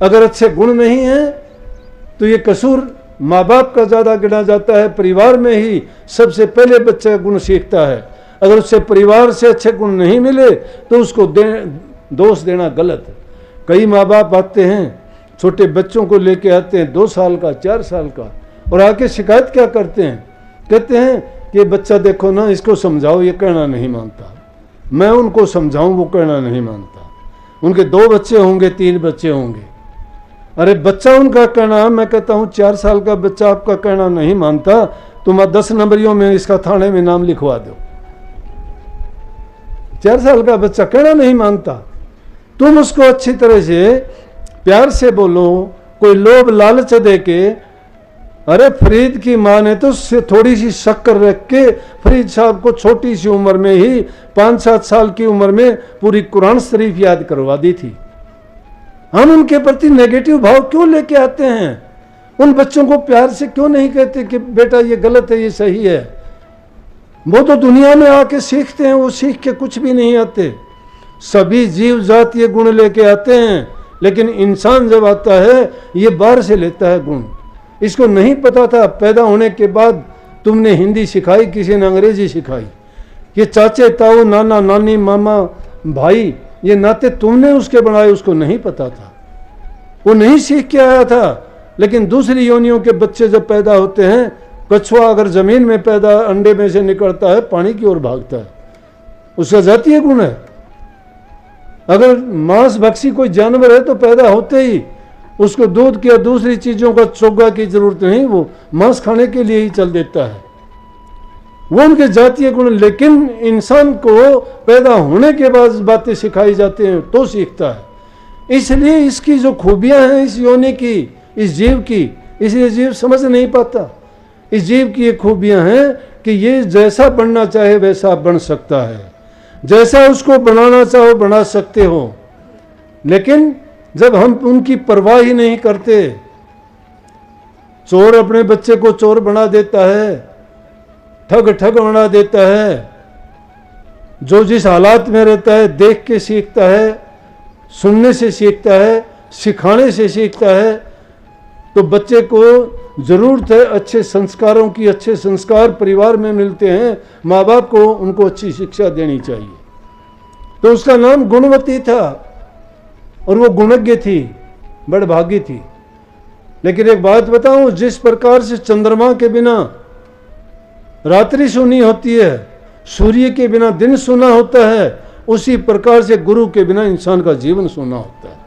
अगर अच्छे गुण नहीं हैं तो ये कसूर माँ बाप का ज़्यादा गिना जाता है। परिवार में ही सबसे पहले बच्चा गुण सीखता है। अगर उससे परिवार से अच्छे गुण नहीं मिले तो उसको दोष देना गलत है। कई माँ बाप आते हैं, छोटे बच्चों को लेके आते हैं, 2 साल का 4 साल का, और आके शिकायत क्या करते हैं, कहते हैं कि बच्चा देखो ना, इसको समझाओ, ये कहना नहीं मानता। मैं उनको समझाऊं, वो कहना नहीं मानता। उनके 2 बच्चे होंगे, 3 बच्चे होंगे। अरे बच्चा उनका कहना, मैं कहता हूँ 4 साल का बच्चा आपका कहना नहीं मानता, तुम 10 नंबरियों में इसका थाने में नाम लिखवा दो। 4 साल का बच्चा कहना नहीं मानता। तुम उसको अच्छी तरह से प्यार से बोलो, कोई लोभ लालच दे के, अरे फरीद की माँ ने तो थोड़ी सी शक्कर रख के फरीद साहब को छोटी सी उम्र में ही 5-7 साल की उम्र में पूरी कुरान शरीफ याद करवा दी थी। हम उनके प्रति नेगेटिव भाव क्यों लेके आते हैं? उन बच्चों को प्यार से क्यों नहीं कहते कि बेटा ये गलत है, ये सही है? वो तो दुनिया में आके सीखते हैं, वो सीख के कुछ भी नहीं आते। सभी जीव जात ये गुण लेके आते हैं, लेकिन इंसान जब आता है ये बाहर से लेता है गुण। इसको नहीं पता था, पैदा होने के बाद तुमने हिंदी सिखाई, किसी ने अंग्रेजी सिखाई। ये चाचे ताऊ नाना नानी मामा भाई, ये नाते तुमने उसके बनाए, उसको नहीं पता था, वो नहीं सीख के आया था। लेकिन दूसरी योनियों के बच्चे जब पैदा होते हैं, कछुआ अगर जमीन में पैदा अंडे में से निकलता है, पानी की ओर भागता है, उसका जातीय गुण है। अगर मांस भक्षी कोई जानवर है तो पैदा होते ही उसको दूध की या दूसरी चीजों का चोगा की जरूरत नहीं, वो मांस खाने के लिए ही चल देता है, वो उनके जातीय गुण। लेकिन इंसान को पैदा होने के बाद बातें सिखाई जाती हैं तो सीखता है। इसलिए इसकी जो खूबियां हैं इस योनि की, इस जीव की, इसलिए जीव समझ नहीं पाता। इस जीव की ये खूबियां हैं कि ये जैसा बनना चाहे वैसा बन सकता है, जैसा उसको बनाना चाहो बना सकते हो। लेकिन जब हम उनकी परवाह ही नहीं करते, चोर अपने बच्चे को चोर बना देता है, ठग बना देता है, जो जिस हालात में रहता है देख के सीखता है, सुनने से सीखता है, सिखाने से सीखता है। तो बच्चे को जरूरत है अच्छे संस्कारों की। अच्छे संस्कार परिवार में मिलते हैं, माँ बाप को उनको अच्छी शिक्षा देनी चाहिए। तो उसका नाम गुणवती था और वो गुणज्ञ थी, बड़भागी थी। लेकिन एक बात बताऊं, जिस प्रकार से चंद्रमा के बिना रात्रि सुनी होती है, सूर्य के बिना दिन सुना होता है, उसी प्रकार से गुरु के बिना इंसान का जीवन सुना होता है।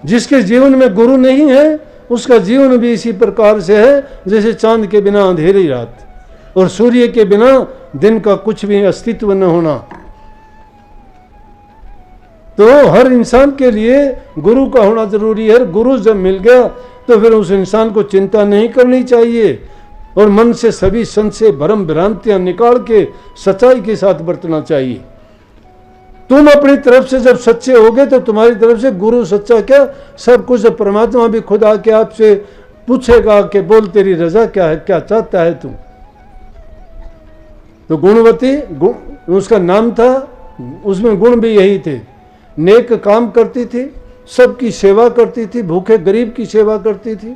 जिसके जीवन में गुरु नहीं है उसका जीवन भी इसी प्रकार से है जैसे चांद के बिना अंधेरी रात और सूर्य के बिना दिन का कुछ भी अस्तित्व न होना। तो हर इंसान के लिए गुरु का होना जरूरी है। गुरु जब मिल गया तो फिर उस इंसान को चिंता नहीं करनी चाहिए और मन से सभी संशय भ्रम भ्रांतियां निकाल के सच्चाई के साथ बरतना चाहिए। तुम अपनी तरफ से जब सच्चे होगे तो तुम्हारी तरफ से गुरु सच्चा क्या, सब कुछ परमात्मा भी खुद आके आपसे पूछेगा कि बोल तेरी रजा क्या है, क्या चाहता है तू। तो गुणवती उसका नाम था, उसमें गुण भी यही थे। नेक काम करती थी, सबकी सेवा करती थी, भूखे गरीब की सेवा करती थी।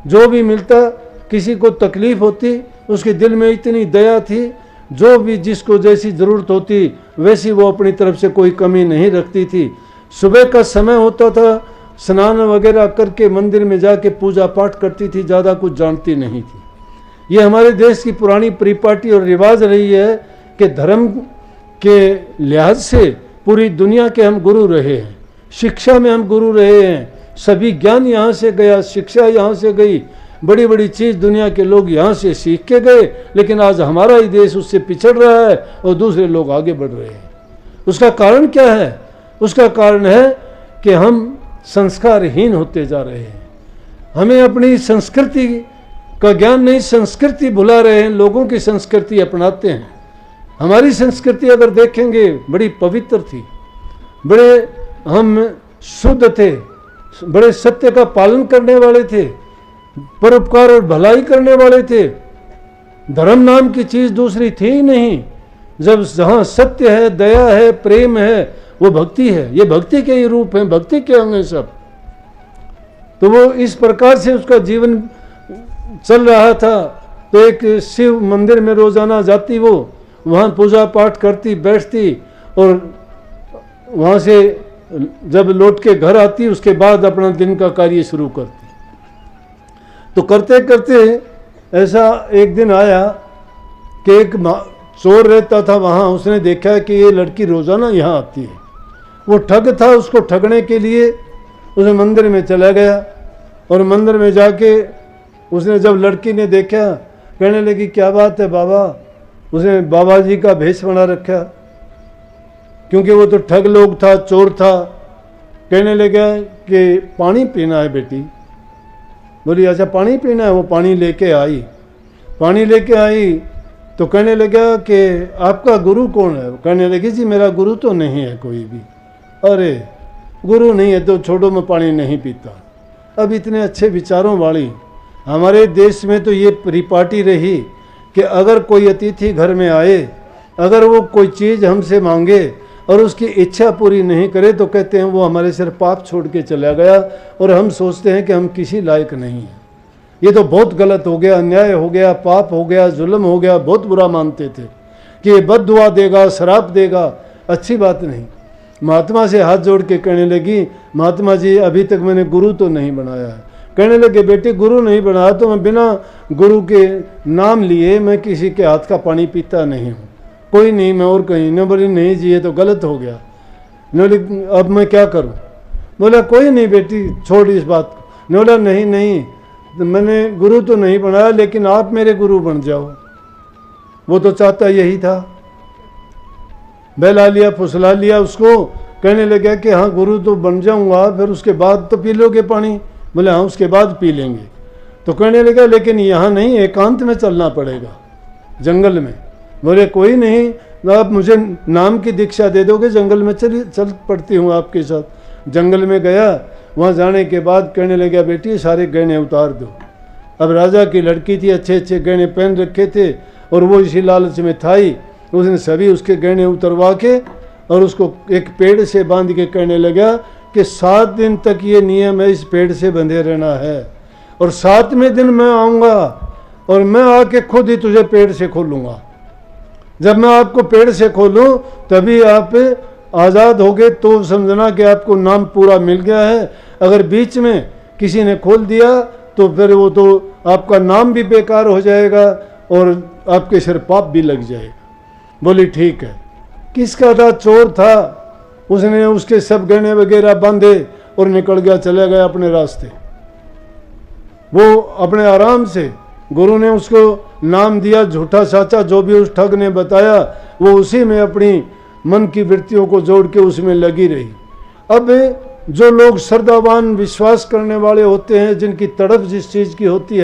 जो भी मिलता, किसी को तकलीफ होती, उसके दिल में इतनी दया थी, जो भी जिसको जैसी ज़रूरत होती वैसी वो अपनी तरफ से कोई कमी नहीं रखती थी। सुबह का समय होता था, स्नान वगैरह करके मंदिर में जाके पूजा पाठ करती थी, ज़्यादा कुछ जानती नहीं थी। ये हमारे देश की पुरानी परिपाटी और रिवाज रही है कि धर्म के लिहाज से पूरी दुनिया के हम गुरु रहे हैं, शिक्षा में हम गुरु रहे हैं। सभी ज्ञान यहाँ से गया, शिक्षा यहाँ से गई, बड़ी बड़ी चीज़ दुनिया के लोग यहाँ से सीख के गए। लेकिन आज हमारा ही देश उससे पिछड़ रहा है और दूसरे लोग आगे बढ़ रहे हैं। उसका कारण क्या है? उसका कारण है कि हम संस्कारहीन होते जा रहे हैं। हमें अपनी संस्कृति का ज्ञान नहीं, संस्कृति भुला रहे हैं, लोगों की संस्कृति अपनाते हैं। हमारी संस्कृति अगर देखेंगे बड़ी पवित्र थी, बड़े हम शुद्ध थे, बड़े सत्य का पालन करने वाले थे, परोपकार और भलाई करने वाले थे। धर्म नाम की चीज दूसरी थी ही नहीं। जब जहाँ सत्य है, दया है, प्रेम है, वो भक्ति है। ये भक्ति के ही रूप हैं, भक्ति के अंग हैं सब। तो वो इस प्रकार से उसका जीवन चल रहा था। तो एक शिव मंदिर में रोजाना जाती वो, वहाँ पूजा पाठ करती, बैठती, और वहाँ से जब लौट के घर आती उसके बाद अपना दिन का कार्य शुरू करती। तो करते करते ऐसा एक दिन आया कि एक चोर रहता था वहाँ, उसने देखा कि ये लड़की रोजाना यहाँ आती है। वो ठग था, उसको ठगने के लिए उसे मंदिर में चला गया, और मंदिर में जाके उसने जब लड़की ने देखा, कहने लगी क्या बात है बाबा। उसने बाबा जी का भेष बना रखा, क्योंकि वो तो ठग लोग था, चोर था। कहने लगा कि पानी पीना है बेटी। बोली अच्छा पानी पीना है। वो पानी लेके आई, पानी लेके आई तो कहने लगा कि आपका गुरु कौन है। कहने लगी जी मेरा गुरु तो नहीं है कोई भी। अरे गुरु नहीं है तो छोड़ो, मैं पानी नहीं पीता। अब इतने अच्छे विचारों वाली हमारे देश में तो ये परिपाटी रही कि अगर कोई अतिथि घर में आए, अगर वो कोई चीज़ हमसे मांगे और उसकी इच्छा पूरी नहीं करे तो कहते हैं वो हमारे सिर पाप छोड़ के चला गया, और हम सोचते हैं कि हम किसी लायक नहीं हैं। ये तो बहुत गलत हो गया, अन्याय हो गया, पाप हो गया, जुल्म हो गया। बहुत बुरा मानते थे कि ये बद्दुआ देगा, शराब देगा, अच्छी बात नहीं। महात्मा से हाथ जोड़ के कहने लगी महात्मा जी अभी तक मैंने गुरु तो नहीं बनाया है। कहने लगे बेटे गुरु नहीं बनाया तो मैं बिना गुरु के नाम लिए मैं किसी के हाथ का पानी पीता नहीं हूँ, कोई नहीं मैं और कहीं। न बोली नहीं जी ये तो गलत हो गया। न बोली अब मैं क्या करूँ। बोला कोई नहीं बेटी छोड़ इस बात को। न बोला नहीं नहीं मैंने गुरु तो नहीं बनाया, लेकिन आप मेरे गुरु बन जाओ। वो तो चाहता यही था। बहला लिया, फुसला लिया उसको। कहने लगा कि हाँ गुरु तो बन जाऊंगा, फिर उसके बाद तो पी लोगे पानी। बोले हाँ उसके बाद पी लेंगे। तो कहने लगा लेकिन यहाँ नहीं, एकांत में चलना पड़ेगा, जंगल में। बोले कोई नहीं, आप मुझे नाम की दीक्षा दे दोगे, जंगल में चल पड़ती हूँ आपके साथ। जंगल में गया, वहाँ जाने के बाद कहने लगा बेटी सारे गहने उतार दो। अब राजा की लड़की थी, अच्छे अच्छे गहने पहन रखे थे, और वो इसी लालच में था ही। उसने सभी उसके गहने उतरवा के और उसको एक पेड़ से बांध के कहने लगा कि 7 दिन तक ये नियम है, इस पेड़ से बंधे रहना है, और 7वें दिन मैं आऊँगा और मैं आके खुद ही तुझे पेड़ से खोलूँगा। जब मैं आपको पेड़ से खोलूँ तभी आप आज़ाद हो गए, तो समझना कि आपको नाम पूरा मिल गया है। अगर बीच में किसी ने खोल दिया तो फिर वो तो आपका नाम भी बेकार हो जाएगा और आपके सिर पाप भी लग जाएगा। बोली ठीक है। किसका था? चोर था। उसने उसके सब गहने वगैरह बांधे और निकल गया, चले गया अपने रास्ते। वो अपने आराम से, गुरु ने उसको नाम दिया झूठा साचा, जो भी उस ठग ने बताया वो उसी में अपनी मन की वृत्तियों को जोड़ के उसमें लगी रही। अब जो लोग श्रद्धावान विश्वास करने वाले होते हैं, जिनकी तड़प जिस चीज़ की होती है